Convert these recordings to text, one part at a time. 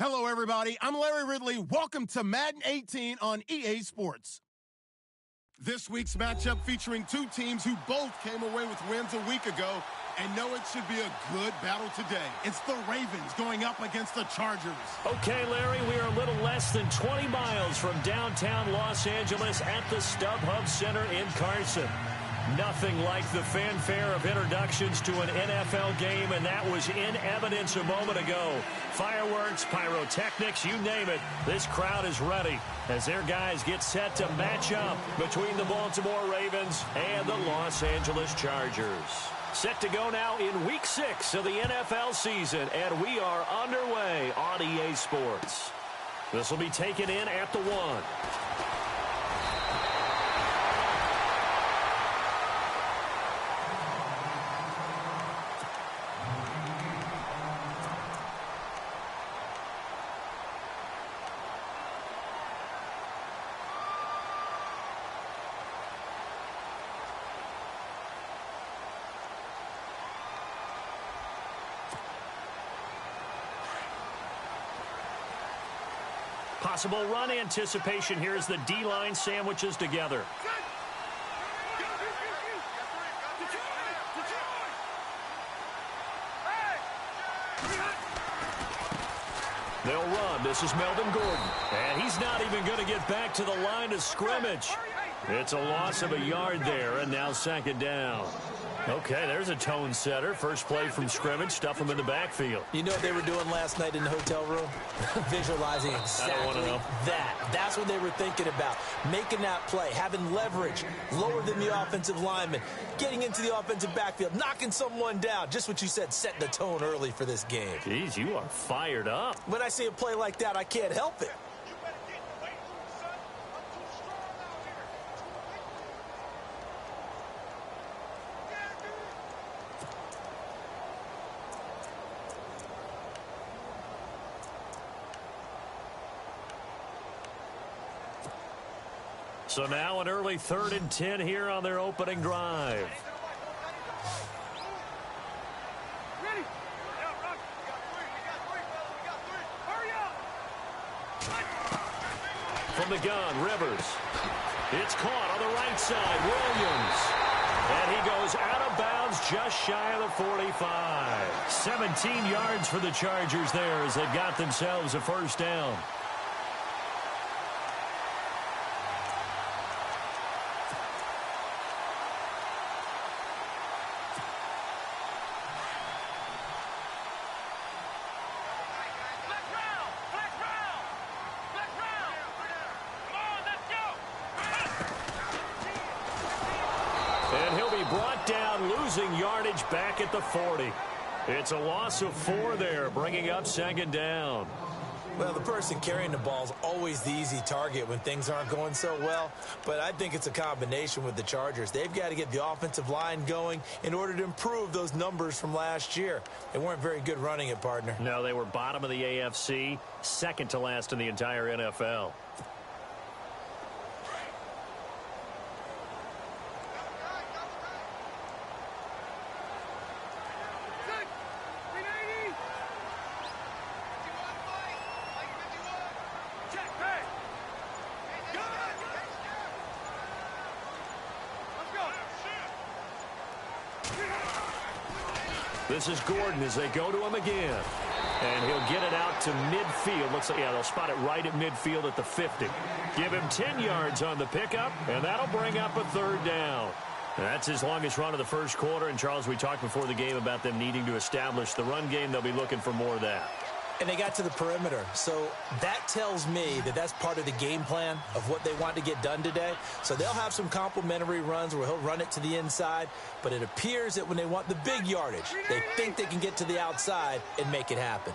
Hello, everybody. I'm Larry Ridley. Welcome to Madden 18 on EA Sports. This week's matchup featuring two teams who both came away with wins a week ago and know it should be a good battle today. It's the Ravens going up against the Chargers. Okay, Larry, we are a little less than 20 miles from downtown Los Angeles at the StubHub Center in Carson. Nothing like the fanfare of introductions to an NFL game, and that was in evidence a moment ago. Fireworks, pyrotechnics, you name it. This crowd is ready as their guys get set to match up between the Baltimore Ravens and the Los Angeles Chargers. Set to go now in Week 6 of the NFL season, and we are underway on EA Sports. This will be taken in at the 1. Possible run anticipation here as the D-line sandwiches together. They'll run. This is Melvin Gordon. And he's not even going to get back to the line of scrimmage. It's a loss of a yard there, and now second down. Okay, there's a tone setter. First play from scrimmage, stuff them in the backfield. You know what they were doing last night in the hotel room? Visualizing exactly that. That's what they were thinking about. Making that play, having leverage, lower than the offensive lineman, getting into the offensive backfield, knocking someone down. Just what you said, set the tone early for this game. Jeez, you are fired up. When I see a play like that, I can't help it. So now an early 3rd and 10 here on their opening drive. Ready? From the gun, Rivers. It's caught on the right side, Williams. And he goes out of bounds just shy of the 45. 17 yards for the Chargers there as they got themselves a first down. Losing yardage back at the 40. It's a loss of 4 there, bringing up second down. Well, the person carrying the ball is always the easy target when things aren't going so well, but I think it's a combination with the Chargers. They've got to get the offensive line going in order to improve those numbers from last year. They weren't very good running it, partner. No, they were bottom of the AFC, second to last in the entire NFL. This is Gordon as they go to him again. And he'll get it out to midfield. Looks like, yeah, they'll spot it right at midfield at the 50. Give him 10 yards on the pickup, and that'll bring up a third down. That's his longest run of the first quarter. And, Charles, we talked before the game about them needing to establish the run game. They'll be looking for more of that. And they got to the perimeter. So that tells me that that's part of the game plan of what they want to get done today. So they'll have some complementary runs where he'll run it to the inside. But it appears that when they want the big yardage, they think they can get to the outside and make it happen.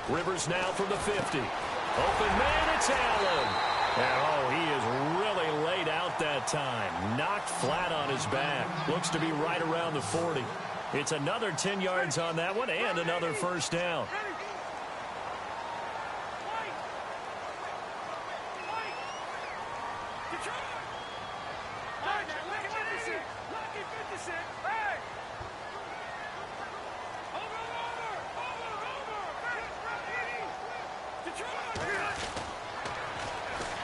Rivers now from the 50. Open man, it's Allen. And, oh, he is really laid out that time. Knocked flat on his back. Looks to be right around the 40. It's another 10 yards on that one and another first down.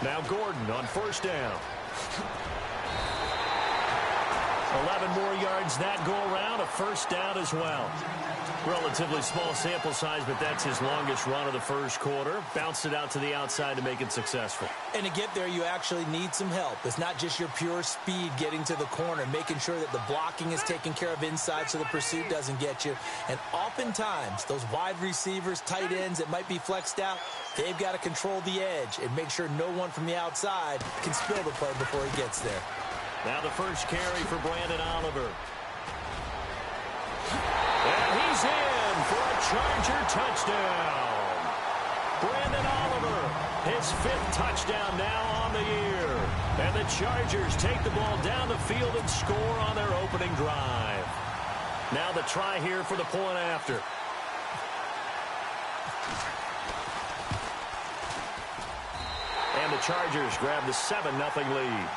Now Gordon on first down. 11 more yards that go around, a first down as well. Relatively small sample size, but that's his longest run of the first quarter. Bounced it out to the outside to make it successful. And to get there, you actually need some help. It's not just your pure speed getting to the corner, making sure that the blocking is taken care of inside so the pursuit doesn't get you. And oftentimes, those wide receivers, tight ends that might be flexed out, they've got to control the edge and make sure no one from the outside can spill the play before he gets there. Now the first carry for Brandon Oliver. And he's in for a Charger touchdown. Brandon Oliver, his 5th touchdown now on the year. And the Chargers take the ball down the field and score on their opening drive. Now the try here for the point after. And the Chargers grab the 7-0 lead.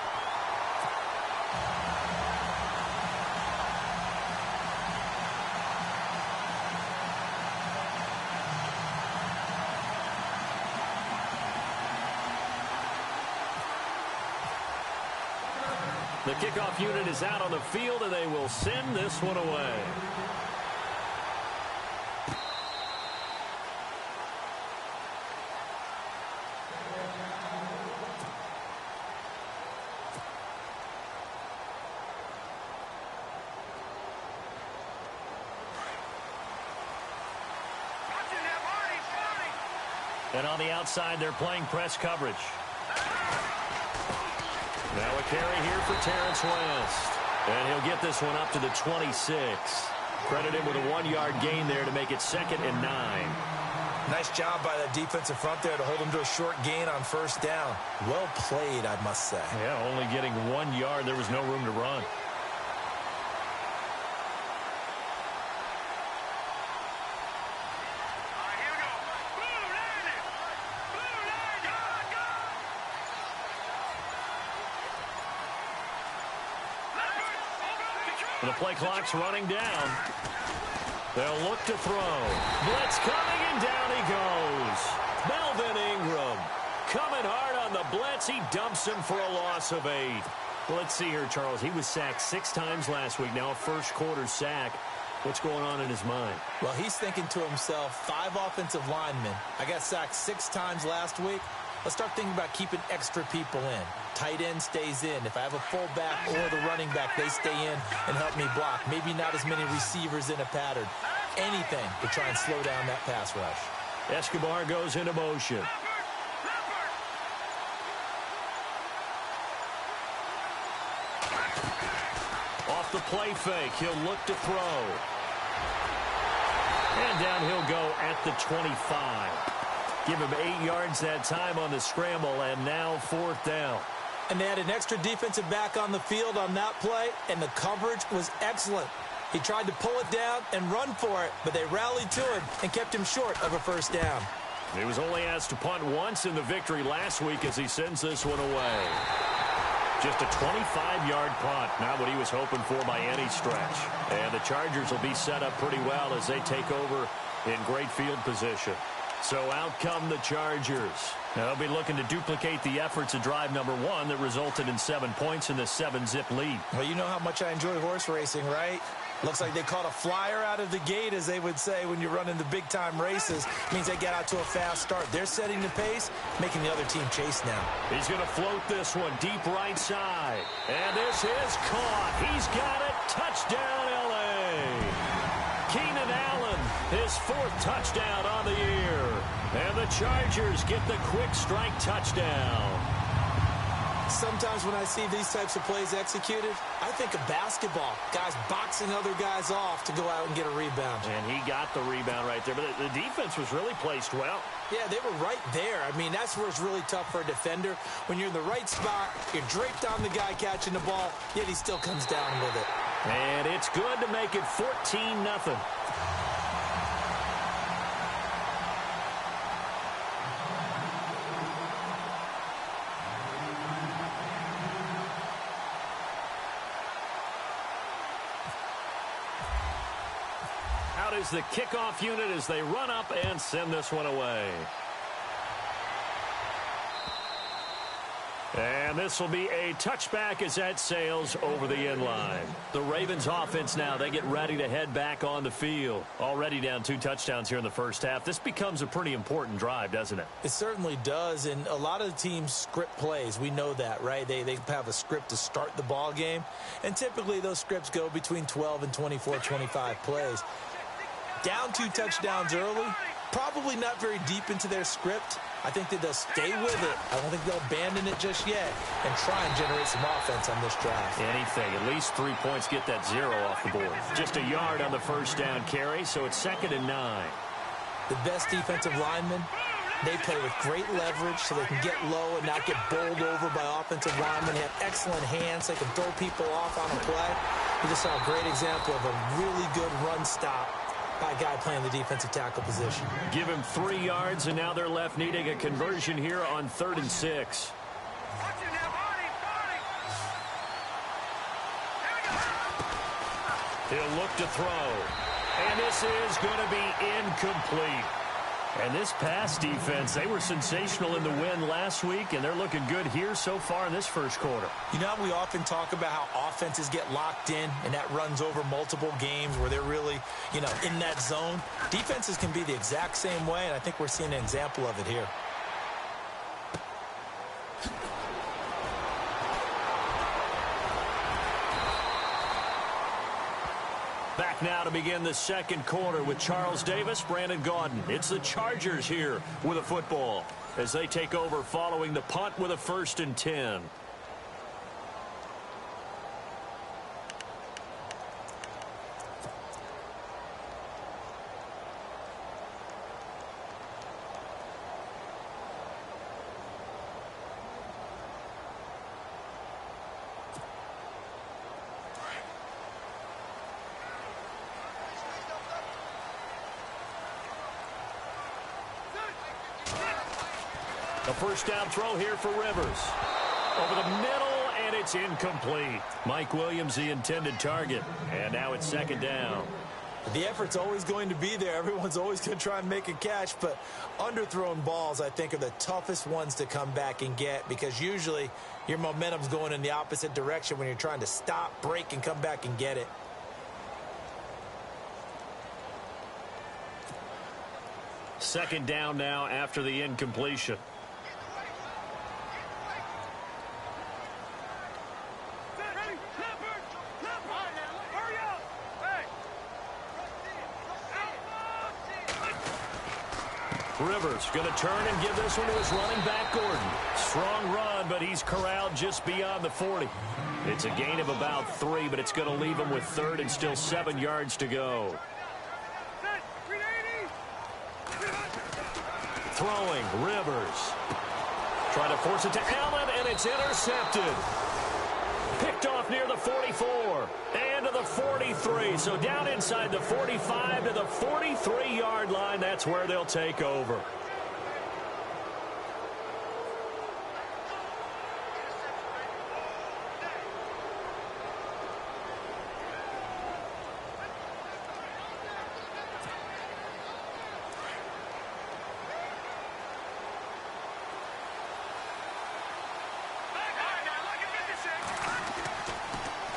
The kickoff unit is out on the field, and they will send this one away. And on the outside, they're playing press coverage. Now a carry here for Terrence West. And he'll get this one up to the 26. Credited with a 1-yard gain there to make it 2nd and 9. Nice job by the defensive front there to hold him to a short gain on first down. Well played, I must say. Yeah, only getting 1 yard. There was no room to run. The play clock's running down. They'll look to throw. Blitz coming, and down he goes. Melvin Ingram coming hard on the blitz. He dumps him for a loss of 8. Well, let's see here, Charles. He was sacked 6 times last week. Now a first-quarter sack. What's going on in his mind? Well, he's thinking to himself, 5 offensive linemen. I got sacked 6 times last week. Let's start thinking about keeping extra people in. Tight end stays in. If I have a fullback or the running back, they stay in and help me block. Maybe not as many receivers in a pattern. Anything to try and slow down that pass rush. Escobar goes into motion. Off the play fake, he'll look to throw. And down he'll go at the 25. Give him 8 yards that time on the scramble, and now 4th down. And they had an extra defensive back on the field on that play, and the coverage was excellent. He tried to pull it down and run for it, but they rallied to him and kept him short of a first down. He was only asked to punt once in the victory last week as he sends this one away. Just a 25-yard punt, not what he was hoping for by any stretch. And the Chargers will be set up pretty well as they take over in great field position. So out come the Chargers. Now they'll be looking to duplicate the efforts of drive number 1 that resulted in 7 points in the 7-zip lead. Well, you know how much I enjoy horse racing, right? Looks like they caught a flyer out of the gate, as they would say when you're running the big-time races. Means they get out to a fast start. They're setting the pace, making the other team chase now. He's going to float this one deep right side. And this is caught. He's got it. Touchdown, L.A. Keenan Allen, his 4th touchdown on the year. And the Chargers get the quick strike touchdown. Sometimes when I see these types of plays executed, I think of basketball. Guys boxing other guys off to go out and get a rebound. And he got the rebound right there. But the defense was really placed well. Yeah, they were right there. I mean, that's where it's really tough for a defender. When you're in the right spot, you're draped on the guy catching the ball, yet he still comes down with it. And it's good to make it 14-0. Out is the kickoff unit as they run up and send this one away. And this will be a touchback as that sails over the end line. The Ravens offense now, they get ready to head back on the field. Already down 2 touchdowns here in the first half. This becomes a pretty important drive, doesn't it? It certainly does, and a lot of the teams script plays. We know that, right? They have a script to start the ball game, and typically those scripts go between 12 and 24, 25 plays. Down 2 touchdowns early, probably not very deep into their script. I think that they'll stay with it. I don't think they'll abandon it just yet and try and generate some offense on this drive. Anything. At least 3 points, get that 0 off the board. Just a yard on the first down carry, so it's 2nd and 9. The best defensive linemen, they play with great leverage so they can get low and not get bowled over by offensive linemen. They have excellent hands. They can throw people off on a play. We just saw a great example of a really good run stop by a guy playing the defensive tackle position. Give him 3 yards, and now they're left needing a conversion here on 3rd and 6. He'll look to throw. And this is going to be incomplete. And this pass defense, they were sensational in the win last week, and they're looking good here so far in this first quarter. You know how we often talk about how offenses get locked in, and that runs over multiple games where they're really, in that zone? Defenses can be the exact same way, and I think we're seeing an example of it here. Back now to begin the second quarter with Charles Davis, Brandon Gaudin. It's the Chargers here with a football as they take over following the punt with a 1st and 10. The first down throw here for Rivers. Over the middle, and it's incomplete. Mike Williams, the intended target. And now it's 2nd down. The effort's always going to be there. Everyone's always going to try and make a catch, but underthrown balls, I think, are the toughest ones to come back and get because usually your momentum's going in the opposite direction when you're trying to stop, break, and come back and get it. Second down now after the incompletion. Rivers going to turn and give this one to his running back, Gordon. Strong run, but he's corralled just beyond the 40. It's a gain of about 3, but it's going to leave him with 3rd and still 7 yards to go. Throwing, Rivers. Trying to force it to Allen, and it's intercepted. Picked off near the 44 and to the 43. So down inside the 45 to the 43-yard line. That's where they'll take over.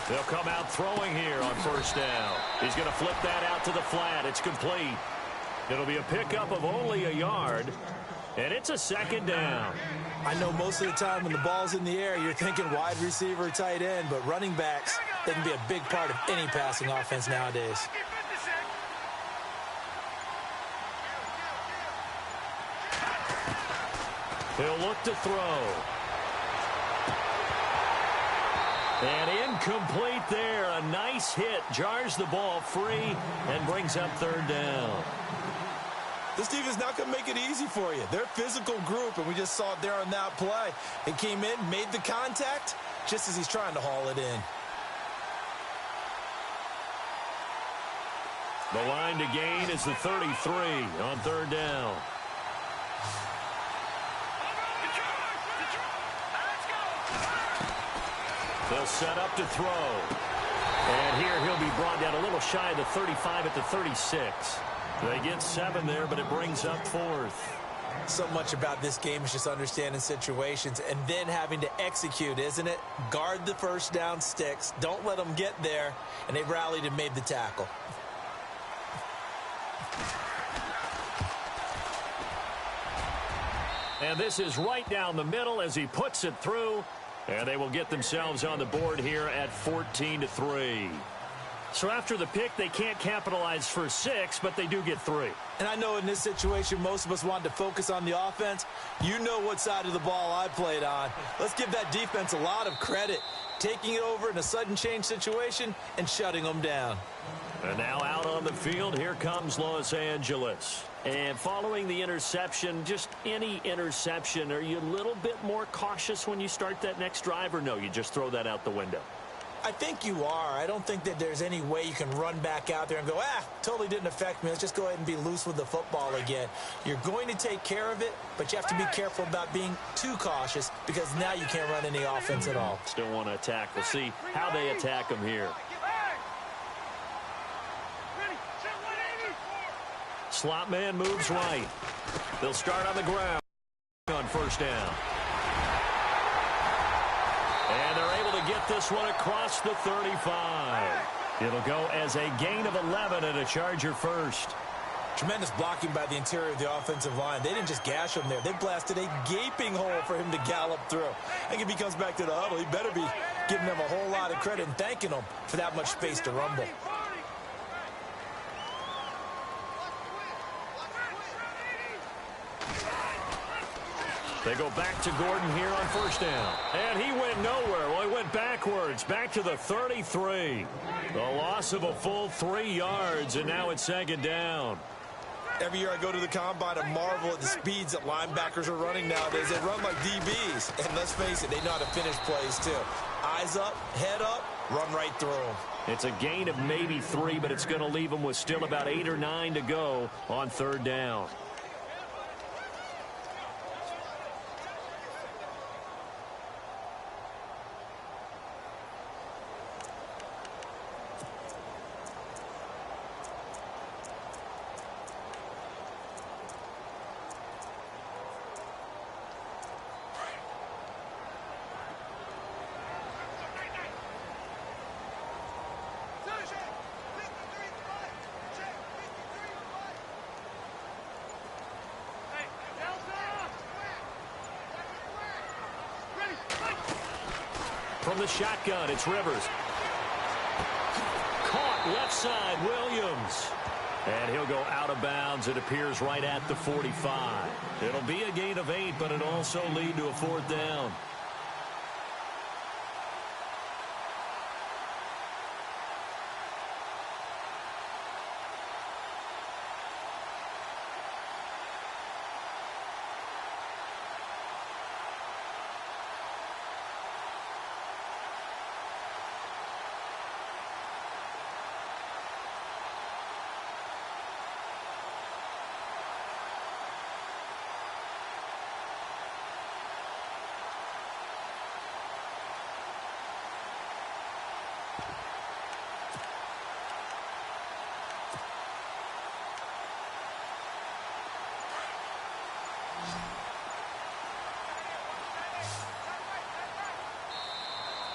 They'll come out throwing here on 1st down. He's going to flip that out to the flat. It's complete. It'll be a pickup of only a yard, and it's a 2nd down. I know most of the time when the ball's in the air, you're thinking wide receiver, tight end, but running backs, they can be a big part of any passing offense nowadays. He'll look to throw. And incomplete there. A nice hit. Jars the ball free and brings up 3rd down. This team is not going to make it easy for you. They're a physical group, and we just saw it there on that play. It came in, made the contact, just as he's trying to haul it in. The line to gain is the 33 on 3rd down. They'll set up to throw. And here he'll be brought down a little shy of the 35 at the 36. They get 7 there, but it brings up 4th. So much about this game is just understanding situations and then having to execute, isn't it? Guard the first down sticks. Don't let them get there. And they rallied and made the tackle. And this is right down the middle as he puts it through. And they will get themselves on the board here at 14-3. So after the pick, they can't capitalize for 6, but they do get 3. And I know in this situation, most of us want to focus on the offense. You know what side of the ball I played on. Let's give that defense a lot of credit. Taking it over in a sudden change situation and shutting them down. And now out on the field, here comes Los Angeles. And following the interception, just any interception, are you a little bit more cautious when you start that next drive, or no, you just throw that out the window? I think you are. I don't think that there's any way you can run back out there and go, totally didn't affect me. Let's just go ahead and be loose with the football again. You're going to take care of it, but you have to be careful about being too cautious because now you can't run any offense at all. Still want to attack. We'll see how they attack them here. Slot man moves right. They'll start on the ground on first down. And they're able to get this one across the 35. It'll go as a gain of 11 and a Charger first. Tremendous blocking by the interior of the offensive line. They didn't just gash him there. They blasted a gaping hole for him to gallop through. I think if he comes back to the huddle, he better be giving them a whole lot of credit and thanking them for that much space to rumble. They go back to Gordon here on first down. And he went nowhere. Well, he went backwards, back to the 33. The loss of a full 3 yards, and now it's second down. Every year I go to the combine and marvel at the speeds that linebackers are running nowadays. They run like DBs. And let's face it, they know how to finish plays too. Eyes up, head up, run right through them. It's a gain of maybe 3, but it's going to leave them with still about 8 or 9 to go on third down. From the shotgun, it's Rivers. Caught left side, Williams. And he'll go out of bounds. It appears right at the 45. It'll be a gain of 8, but it'll also lead to a fourth down.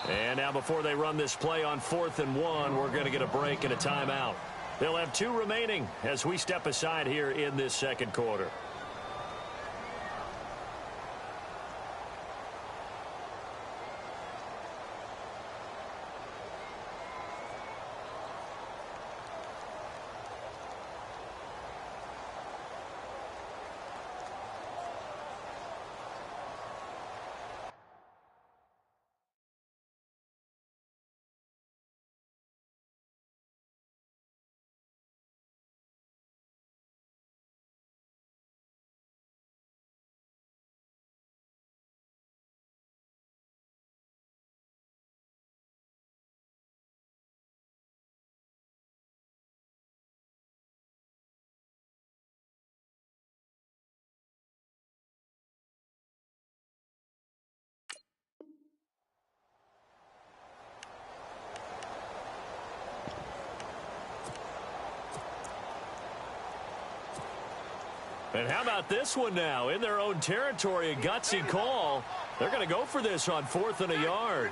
And now before they run this play on 4th and 1, we're going to get a break and a timeout. They'll have 2 remaining as we step aside here in this second quarter. And how about this one now? In their own territory, a gutsy call. They're going to go for this on 4th and a yard.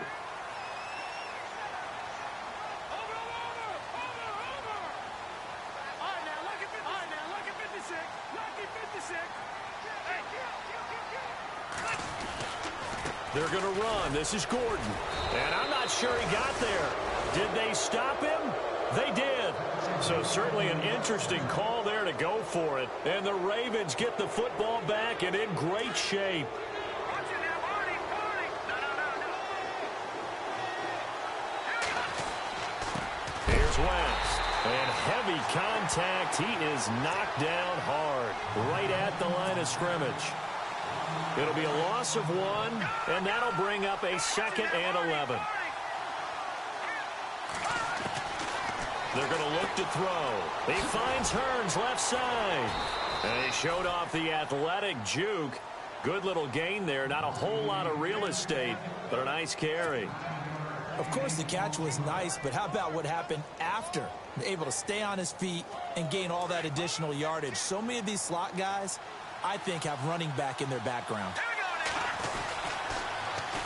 They're going to run. This is Gordon. And I'm not sure he got there. Did they stop him? They did. So certainly an interesting call there to go for it. And the Ravens get the football back and in great shape. Here's West. And heavy contact. He is knocked down hard right at the line of scrimmage. It'll be a loss of 1, and that'll bring up a 2nd and 11. They're going to look to throw. He finds Hearns left side. And he showed off the athletic juke. Good little gain there. Not a whole lot of real estate, but a nice carry. Of course, the catch was nice, but how about what happened after? Able to stay on his feet and gain all that additional yardage. So many of these slot guys, I think, have running back in their background.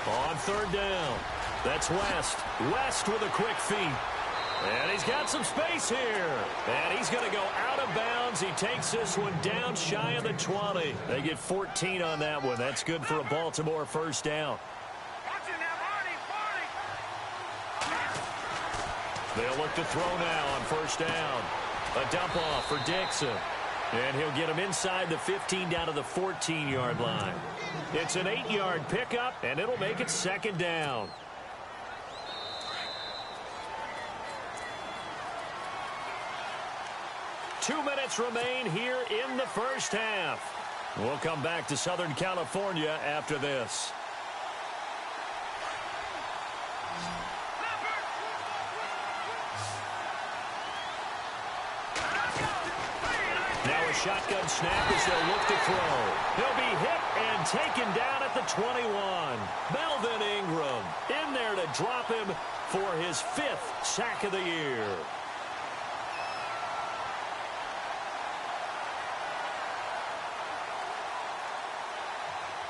On 3rd down, that's West. West with a quick feed. And he's got some space here. And he's going to go out of bounds. He takes this one down shy of the 20. They get 14 on that one. That's good for a Baltimore 1st down. They'll look to throw now on 1st down. A dump off for Dixon. And he'll get him inside the 15 down to the 14-yard line. It's an 8-yard pickup, and it'll make it 2nd down. Two minutes remain here in the 1st half. We'll come back to Southern California after this. Now a shotgun snap as they'll look to throw. He'll be hit and taken down at the 21. Melvin Ingram in there to drop him for his 5th sack of the year.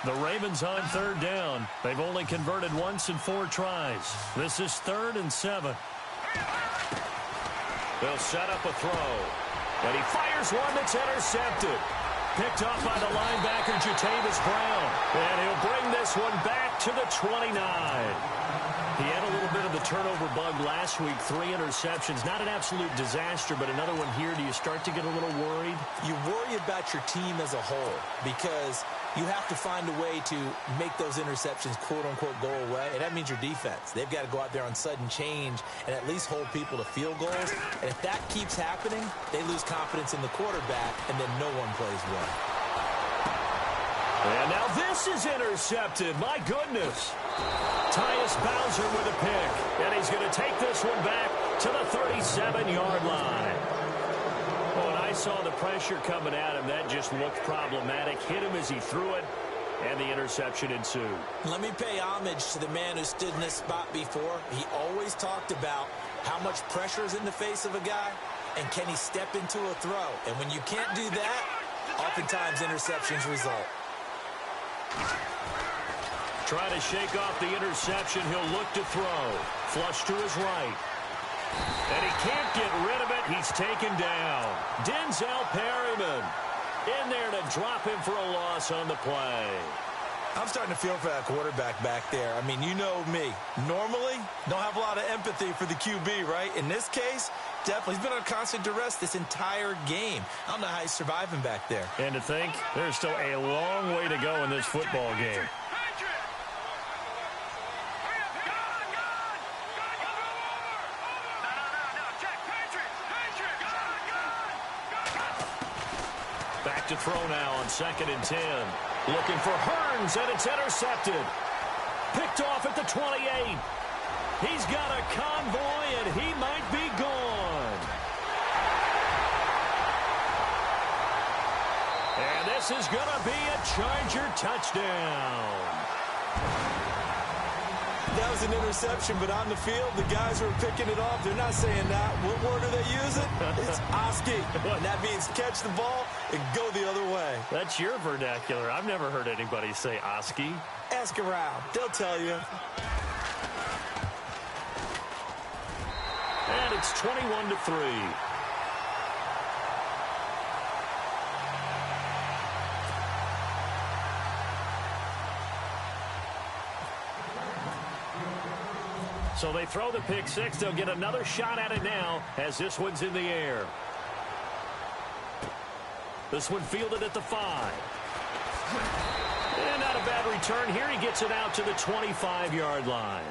The Ravens on 3rd down. They've only converted once in 4 tries. This is 3rd and 7. They'll set up a throw. And he fires one that's intercepted. Picked off by the linebacker, Giunnttaa Brown. And he'll bring this one back to the 29. He had a little bit of the turnover bug last week. 3 interceptions. Not an absolute disaster, but another one here. Do you start to get a little worried? You worry about your team as a whole because you have to find a way to make those interceptions, quote-unquote, go away. And that means your defense. They've got to go out there on sudden change and at least hold people to field goals. And if that keeps happening, they lose confidence in the quarterback, and then no one plays well. And now this is intercepted. My goodness. Tyus Bowser with a pick. And he's going to take this one back to the 37-yard line. Oh, and I saw the pressure coming at him. That just looked problematic. Hit him as he threw it, and the interception ensued. Let me pay homage to the man who stood in this spot before. He always talked about how much pressure is in the face of a guy, and can he step into a throw. And when you can't do that, oftentimes interceptions result. Trying to shake off the interception. He'll look to throw. Flush to his right. And he can't get rid of it. He's taken down. Denzel Perryman in there to drop him for a loss on the play. I'm starting to feel for that quarterback back there. I mean, you know me. Normally, don't have a lot of empathy for the QB, right? In this case, definitely. He's been on constant duress this entire game. I don't know how he's surviving back there. And to think, there's still a long way to go in this football game. Back to throw now on 2nd and 10. Looking for Hearns, and it's intercepted. Picked off at the 28. He's got a convoy, and he might be gone. And this is going to be a Charger touchdown. That was an interception, but on the field, the guys who are picking it off, they're not saying that. What word are they using? It's Oski. And that means catch the ball and go the other way. That's your vernacular. I've never heard anybody say Oski. Ask around. They'll tell you. And it's 21-3. So they throw the pick six. They'll get another shot at it now as this one's in the air. This one fielded at the 5. And not a bad return here. He gets it out to the 25-yard line.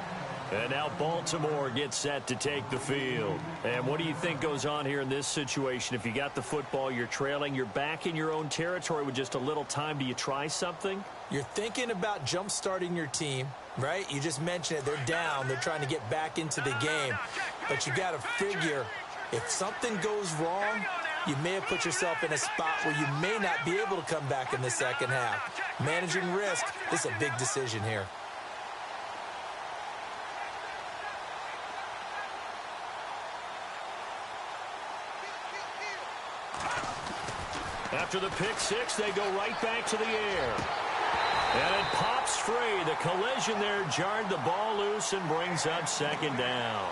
And now Baltimore gets set to take the field. And what do you think goes on here in this situation? If you got the football, you're trailing, you're back in your own territory with just a little time. Do you try something? You're thinking about jump-starting your team, right? You just mentioned it. They're down. They're trying to get back into the game. But you got to figure if something goes wrong, you may have put yourself in a spot where you may not be able to come back in the second half. Managing risk, this is a big decision here. After the pick six, they go right back to the air. And it pops free. The collision there jarred the ball loose and brings up second down.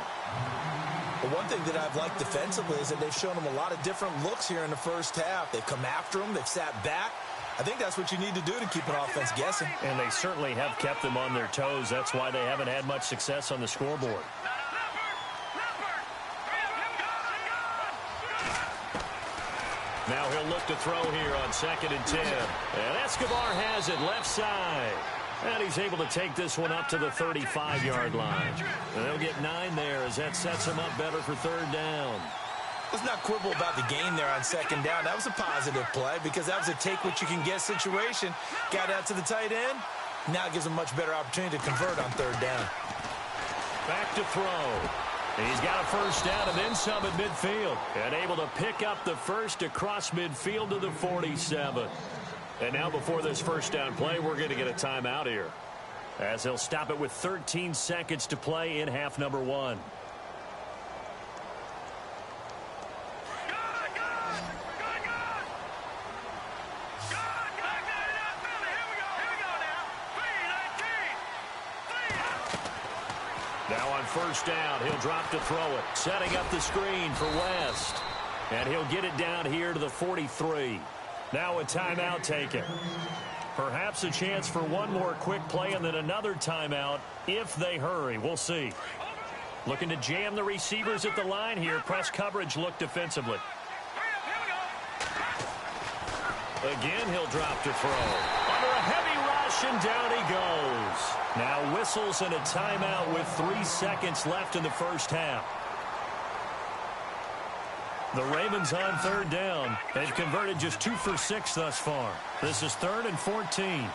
Well, one thing that I've liked defensively is that they've shown them a lot of different looks here in the first half. They've come after them. They've sat back. I think that's what you need to do to keep an offense guessing. And they certainly have kept them on their toes. That's why they haven't had much success on the scoreboard. Now he'll look to throw here on 2nd and 10. And Escobar has it left side. And he's able to take this one up to the 35-yard line. And they'll get 9 there as that sets him up better for 3rd down. Let's not quibble about the gain there on 2nd down. That was a positive play because that was a take-what-you-can-get situation. Got out to the tight end. Now it gives him a much better opportunity to convert on 3rd down. Back to throw. He's got a first down and then some at midfield. And able to pick up the first across midfield to the 47. And now before this first down play, we're going to get a timeout here, as they'll stop it with 13 seconds to play in half number 1. Now on first down, he'll drop to throw it. Setting up the screen for West. And he'll get it down here to the 43. Now a timeout taken. Perhaps a chance for one more quick play and then another timeout if they hurry. We'll see. Looking to jam the receivers at the line here. Press coverage look defensively. Again, he'll drop to throw. Under a heavy rush, and down he goes. Now whistles and a timeout with 3 seconds left in the first half. The Ravens on 3rd down. They've converted just 2 for 6 thus far. This is 3rd and 14.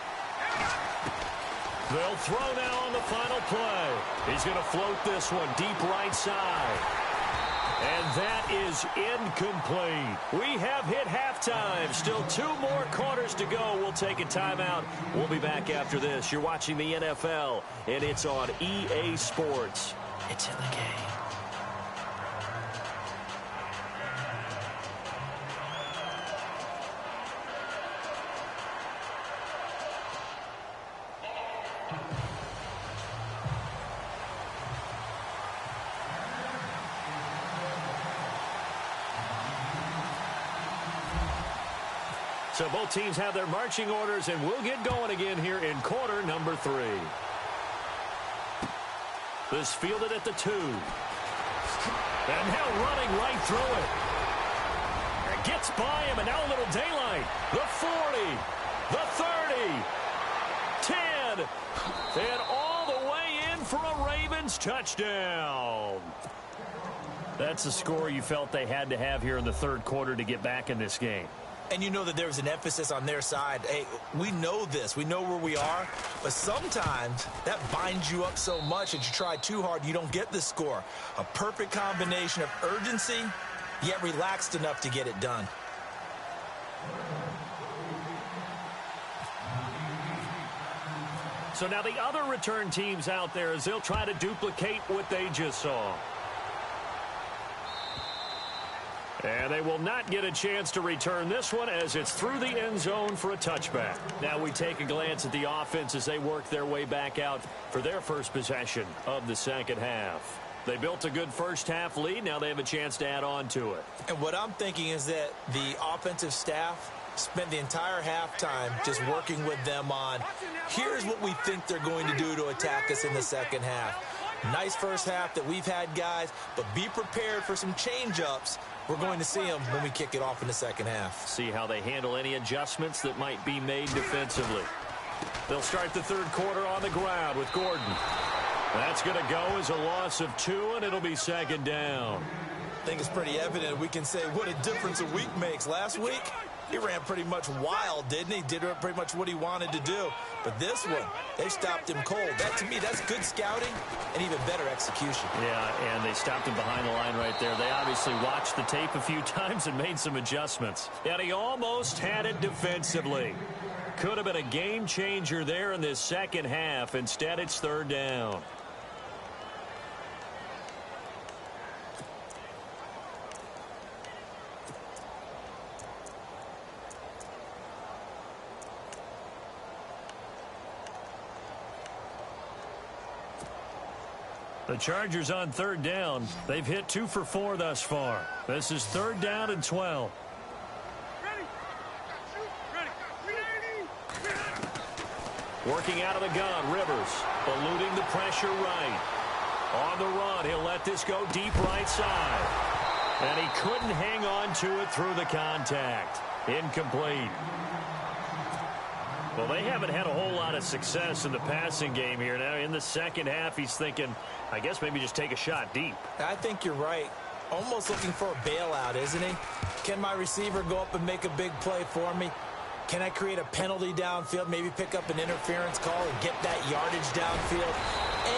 They'll throw now on the final play. He's going to float this one deep right side. And that is incomplete. We have hit halftime. Still 2 more quarters to go. We'll take a timeout. We'll be back after this. You're watching the NFL, and it's on EA Sports. It's in the game. So both teams have their marching orders, and we'll get going again here in quarter number 3. This fielded at the 2. And now running right through it. It gets by him, and now a little daylight. The 40, the 30, 10, and all the way in for a Ravens touchdown. That's the score you felt they had to have here in the 3rd quarter to get back in this game. And you know that there was an emphasis on their side. Hey, we know this. We know where we are. But sometimes that binds you up so much that you try too hard, you don't get the score. A perfect combination of urgency, yet relaxed enough to get it done. So now the other return teams out there as they'll try to duplicate what they just saw. And they will not get a chance to return this one as it's through the end zone for a touchback. Now we take a glance at the offense as they work their way back out for their first possession of the second half. They built a good first half lead. Now they have a chance to add on to it. And what I'm thinking is that the offensive staff spent the entire halftime just working with them on, here's what we think they're going to do to attack us in the second half. Nice first half that we've had, guys, but be prepared for some change-ups. We're going to see them when we kick it off in the second half. See how they handle any adjustments that might be made defensively. They'll start the third quarter on the ground with Gordon. That's going to go as a loss of 2, and it'll be second down. I think it's pretty evident. We can say what a difference a week makes. Last week, he ran pretty much wild, didn't he? Did pretty much what he wanted to do. But this one, they stopped him cold. That, to me, that's good scouting and even better execution. Yeah, and they stopped him behind the line right there. They obviously watched the tape a few times and made some adjustments. And he almost had it defensively. Could have been a game changer there in this second half. Instead, it's third down. The Chargers on third down. They've hit 2 for 4 thus far. This is third down and 12. Working out of the gun, Rivers eluding the pressure right. On the run, he'll let this go deep right side. And he couldn't hang on to it through the contact. Incomplete. Well, they haven't had a whole lot of success in the passing game here. Now, in the second half, he's thinking, I guess maybe just take a shot deep. I think you're right. Almost looking for a bailout, isn't he? Can my receiver go up and make a big play for me? Can I create a penalty downfield, maybe pick up an interference call and get that yardage downfield?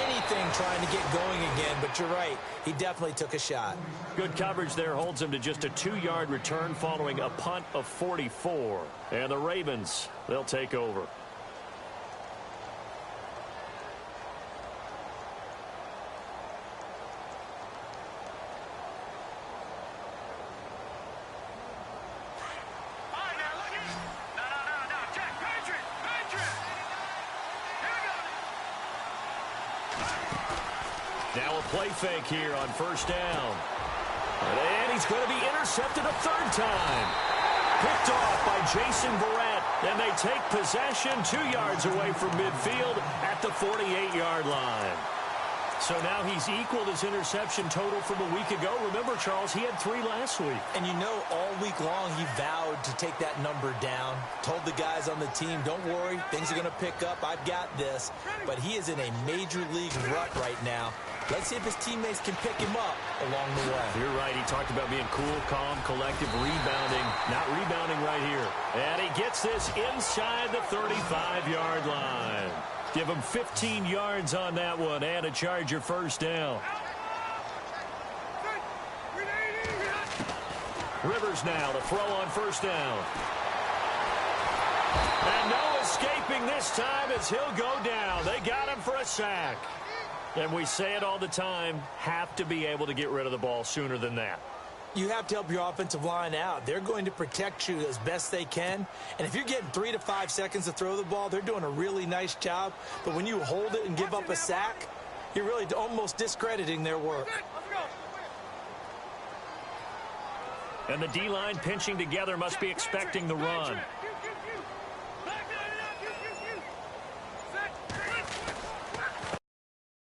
Anything trying to get going again, but you're right. He definitely took a shot. Good coverage there holds him to just a 2-yard return following a punt of 44. And the Ravens, they'll take over. Now a play fake here on first down. And he's going to be intercepted a third time. Picked off by Jason Verrett. And they take possession 2 yards away from midfield at the 48-yard line. So now he's equaled his interception total from a week ago. Remember, Charles, he had 3 last week. And you know, all week long he vowed to take that number down. Told the guys on the team, don't worry, things are going to pick up. I've got this. But he is in a major league rut right now. Let's see if his teammates can pick him up along the way. You're right. He talked about being cool, calm, collective, rebounding. Not rebounding right here. And he gets this inside the 35-yard line. Give him 15 yards on that one and a Charger first down. Rivers now to throw on first down. And no escaping this time as he'll go down. They got him for a sack. And we say it all the time, have to be able to get rid of the ball sooner than that. You have to help your offensive line out. They're going to protect you as best they can. And if you're getting 3 to 5 seconds to throw the ball, they're doing a really nice job. But when you hold it and give up a sack, you're really almost discrediting their work. And the D-line pinching together must be expecting the run.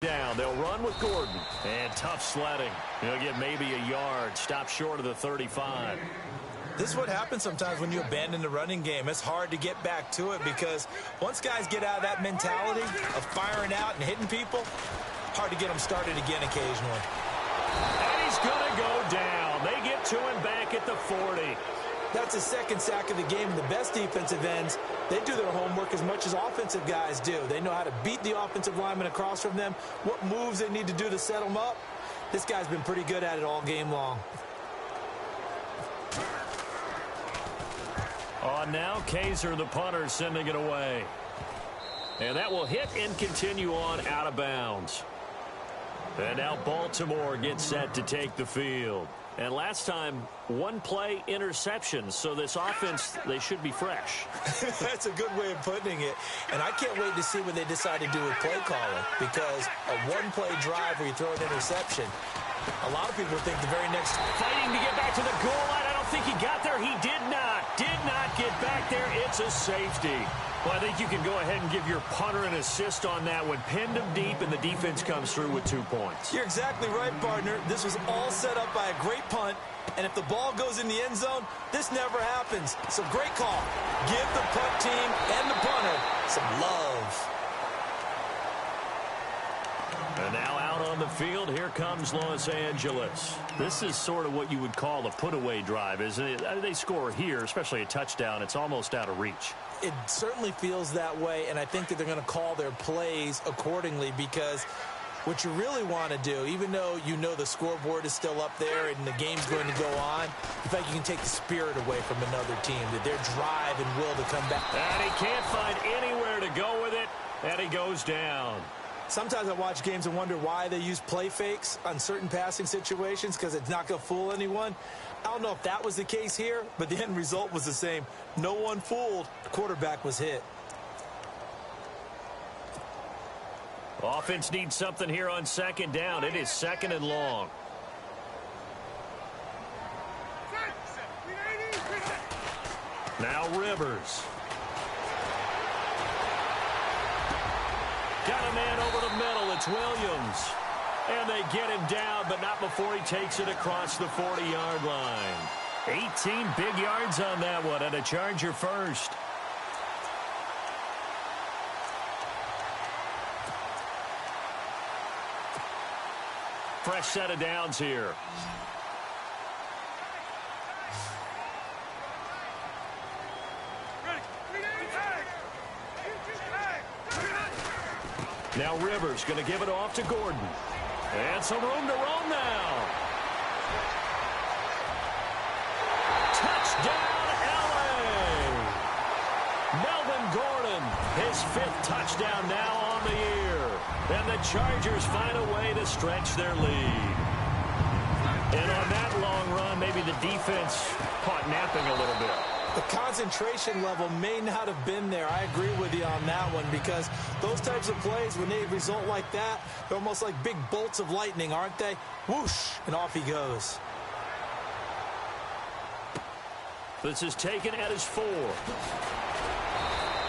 Down, they'll run with Gordon. And tough sledding. He'll get maybe a yard. Stop short of the 35. This is what happens sometimes when you abandon the running game. It's hard to get back to it because once guys get out of that mentality of firing out and hitting people, hard to get them started again occasionally. And he's going to go down. They get to him back at the 40. That's the second sack of the game. The best defensive ends, they do their homework as much as offensive guys do. They know how to beat the offensive lineman across from them, what moves they need to do to set them up. This guy's been pretty good at it all game long. Now Kaiser, the punter, sending it away. And that will hit and continue on out of bounds. And now Baltimore gets set to take the field. And last time, one play interception. So this offense, they should be fresh. That's a good way of putting it. And I can't wait to see what they decide to do with play calling. Because a one-play drive where you throw an interception, a lot of people think the very next... Fighting to get back to the goal line. I don't think he got there. He did not get back there. It's a safety. Well, I think you can go ahead and give your punter an assist on that one. Pinned him deep, and the defense comes through with 2 points. You're exactly right, partner. This was all set up by a great punt, and if the ball goes in the end zone, this never happens. So great call. Give the punt team and the punter some love. And now out on the field, here comes Los Angeles. This is sort of what you would call a put-away drive, isn't it? They score here, especially a touchdown. It's almost out of reach. It certainly feels that way, and I think that they're going to call their plays accordingly because what you really want to do, even though you know the scoreboard is still up there and the game's going to go on, in fact, you can take the spirit away from another team, that their drive and will to come back. And he can't find anywhere to go with it, and he goes down. Sometimes I watch games and wonder why they use play fakes on certain passing situations because it's not going to fool anyone. I don't know if that was the case here, but the end result was the same. No one fooled. The quarterback was hit. Offense needs something here on second down. It is second and long. Now Rivers. Got a man over the middle. It's Williams. And they get him down, but not before he takes it across the 40-yard line. 18 big yards on that one, and a Charger first. Fresh set of downs here. Now Rivers going to give it off to Gordon. And some room to roam now. Touchdown, L.A. Melvin Gordon, his 5th touchdown now on the year. And the Chargers find a way to stretch their lead. And on that long run, maybe the defense caught napping a little bit. The concentration level may not have been there. I agree with you on that one because those types of plays, when they result like that, they're almost like big bolts of lightning, aren't they? Whoosh, and off he goes. This is taken at his 4.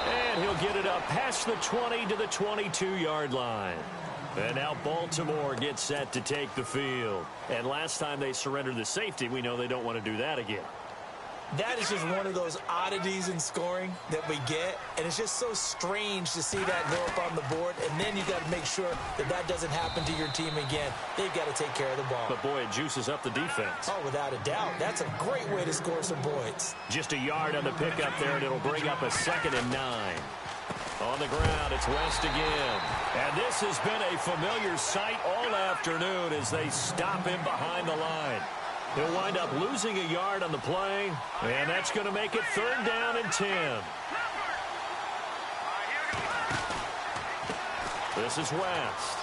And he'll get it up past the 20 to the 22-yard line. And now Baltimore gets set to take the field. And last time they surrendered the safety, we know they don't want to do that again. That is just one of those oddities in scoring that we get, and it's just so strange to see that go up on the board, and then you got to make sure that that doesn't happen to your team again. They've got to take care of the ball. But, boy, it juices up the defense. Oh, without a doubt. That's a great way to score some points. Just a yard on the pickup there, and it'll bring up a 2nd and 9. On the ground, it's West again. And this has been a familiar sight all afternoon as they stop him behind the line. He'll wind up losing a yard on the play, and that's going to make it 3rd down and 10. This is West.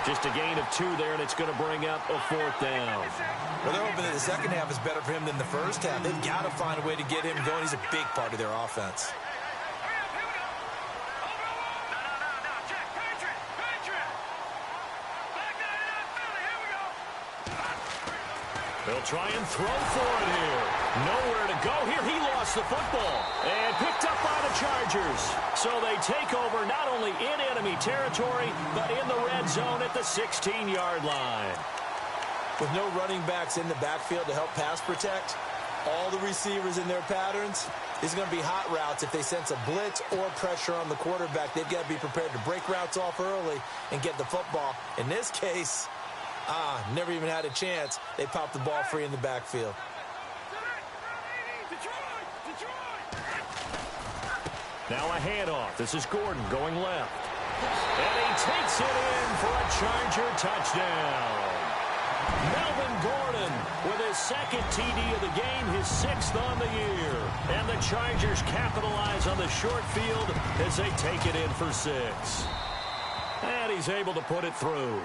Just a gain of 2 there, and it's going to bring up a 4th down. Well, they're hoping that the second half is better for him than the first half. They've got to find a way to get him going. He's a big part of their offense. They'll try and throw for it here. Nowhere to go here. He lost the football and picked up by the Chargers. So they take over not only in enemy territory, but in the red zone at the 16-yard line. With no running backs in the backfield to help pass protect, all the receivers in their patterns, these are going to be hot routes. If they sense a blitz or pressure on the quarterback, they've got to be prepared to break routes off early and get the football. In this case, never even had a chance. They popped the ball free in the backfield. Now a handoff. This is Gordon going left. And he takes it in for a Charger touchdown. Melvin Gordon with his second TD of the game, his 6th on the year. And the Chargers capitalize on the short field as they take it in for 6. And he's able to put it through.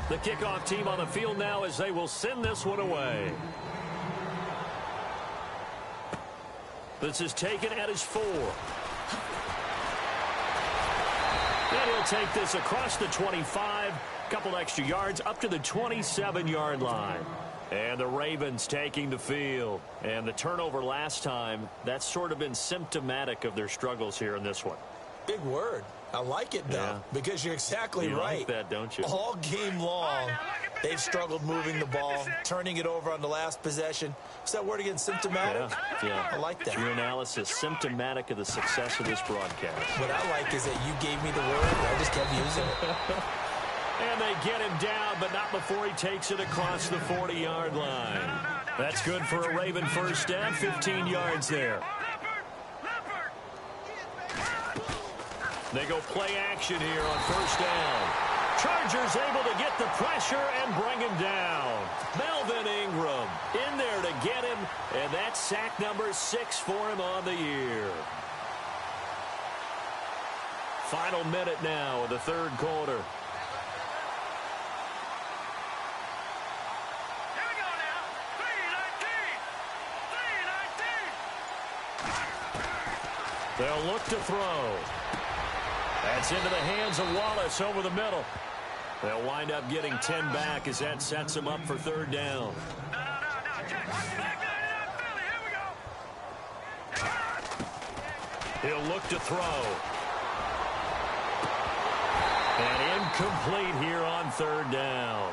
The kickoff team on the field now as they will send this one away. This is taken at his 4. And he'll take this across the 25. Couple extra yards up to the 27-yard line. And the Ravens taking the field. And the turnover last time, that's sort of been symptomatic of their struggles here in this one. Big word. I like it, though, because you're exactly right. You like that, don't you? All game long, they've struggled moving the ball, turning it over on the last possession. Is that word again, symptomatic? Yeah. I like that. Your analysis, symptomatic of the success of this broadcast. What I like is that you gave me the word, and I just kept using it. And they get him down, but not before he takes it across the 40-yard line. That's good for a Raven first down, 15 yards there. They go play action here on first down. Chargers able to get the pressure and bring him down. Melvin Ingram in there to get him, and that's sack number 6 for him on the year. Final minute now of the third quarter. Here we go now. 3-19. They'll look to throw. That's into the hands of Wallace over the middle. They'll wind up getting 10 back as that sets them up for third down. No. Check. Back Philly. Here we go. He'll look to throw. And incomplete here on third down.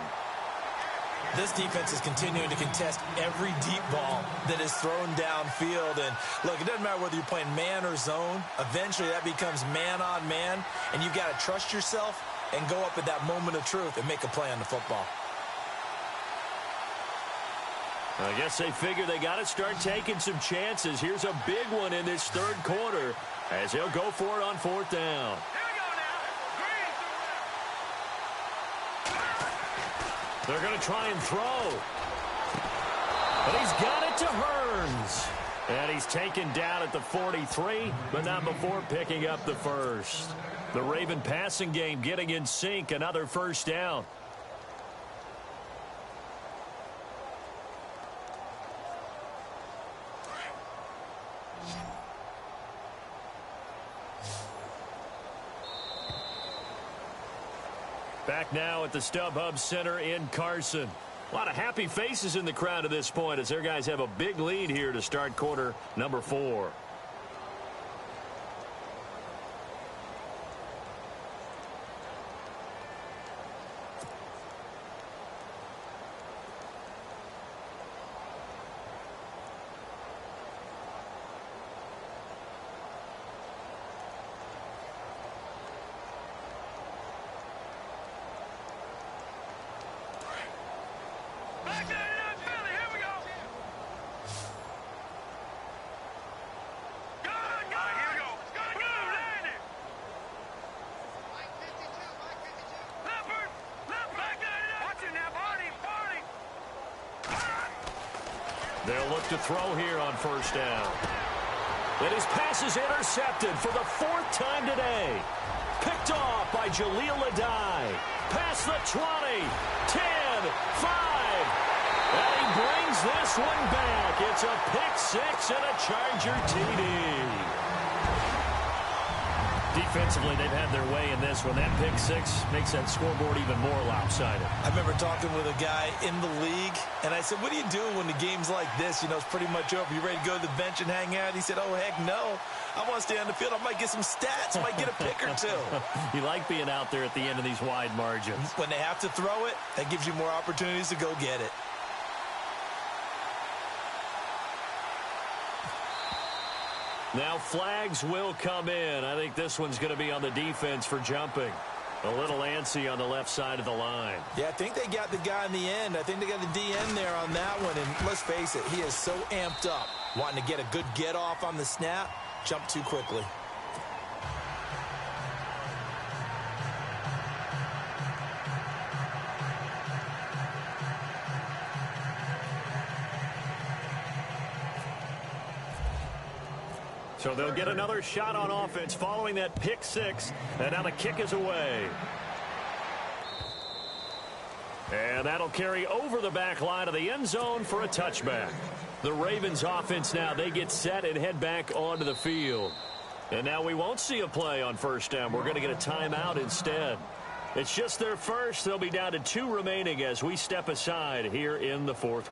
This defense is continuing to contest every deep ball that is thrown downfield. And, look, it doesn't matter whether you're playing man or zone. Eventually, that becomes man on man. And you've got to trust yourself and go up at that moment of truth and make a play on the football. I guess they figure they got to start taking some chances. Here's a big one in this third quarter as he'll go for it on fourth down. They're going to try and throw. But he's got it to Hearns. And he's taken down at the 43, but not before picking up the first. The Raven passing game getting in sync, another first down. Back now at the StubHub Center in Carson. A lot of happy faces in the crowd at this point as their guys have a big lead here to start quarter number 4. They'll look to throw here on first down. And his pass is intercepted for the 4th time today. Picked off by Jaleel Adai. Past the 20, 10, 5. And he brings this one back. It's a pick 6 and a Charger TD. Defensively, they've had their way in this one. That pick 6 makes that scoreboard even more lopsided. I remember talking with a guy in the league, and I said, what do you do when the game's like this? You know, it's pretty much over. You ready to go to the bench and hang out? He said, oh, heck no. I want to stay on the field. I might get some stats. I might get a pick or two. You like being out there at the end of these wide margins. When they have to throw it, that gives you more opportunities to go get it. Now flags will come in. I think this one's going to be on the defense for jumping. A little antsy on the left side of the line. Yeah, I think they got the guy in the end. I think they got the DN there on that one. And let's face it, he is so amped up, wanting to get a good get-off on the snap, jump too quickly. So they'll get another shot on offense following that pick six. And now the kick is away. And that'll carry over the back line of the end zone for a touchback. The Ravens offense now, they get set and head back onto the field. And now we won't see a play on first down. We're going to get a timeout instead. It's just their first. They'll be down to 2 remaining as we step aside here in the fourth.